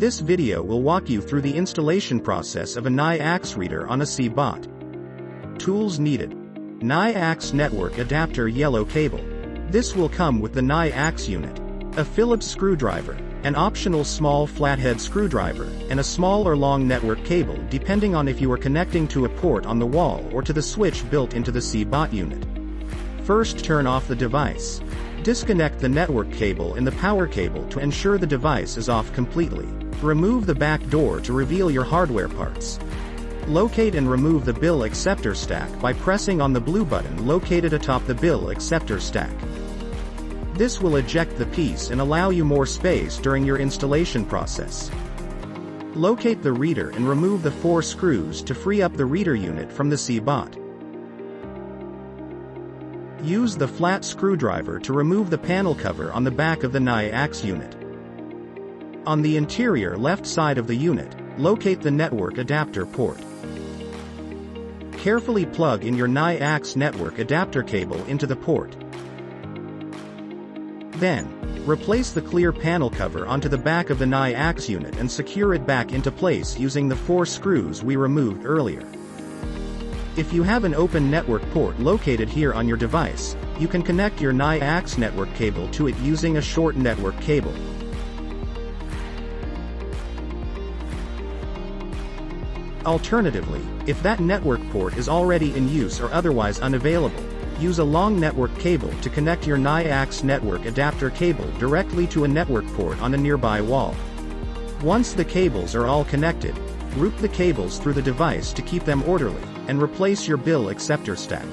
This video will walk you through the installation process of a NAYAX reader on a CBOT. Tools needed. NAYAX network adapter yellow cable. This will come with the NAYAX unit. A Phillips screwdriver, an optional small flathead screwdriver, and a small or long network cable depending on if you are connecting to a port on the wall or to the switch built into the CBOT unit. First, turn off the device. Disconnect the network cable and the power cable to ensure the device is off completely. Remove the back door to reveal your hardware parts. Locate and remove the bill acceptor stack by pressing on the blue button located atop the bill acceptor stack. This will eject the piece and allow you more space during your installation process. Locate the reader and remove the 4 screws to free up the reader unit from the CBOT. Use the flat screwdriver to remove the panel cover on the back of the NAYAX unit. On the interior left side of the unit, locate the network adapter port. Carefully plug in your NAYAX network adapter cable into the port. Then, replace the clear panel cover onto the back of the NAYAX unit and secure it back into place using the 4 screws we removed earlier. If you have an open network port located here on your device, you can connect your NAYAX network cable to it using a short network cable. Alternatively, if that network port is already in use or otherwise unavailable, use a long network cable to connect your NAYAX network adapter cable directly to a network port on a nearby wall. Once the cables are all connected, group the cables through the device to keep them orderly, and replace your bill acceptor stack.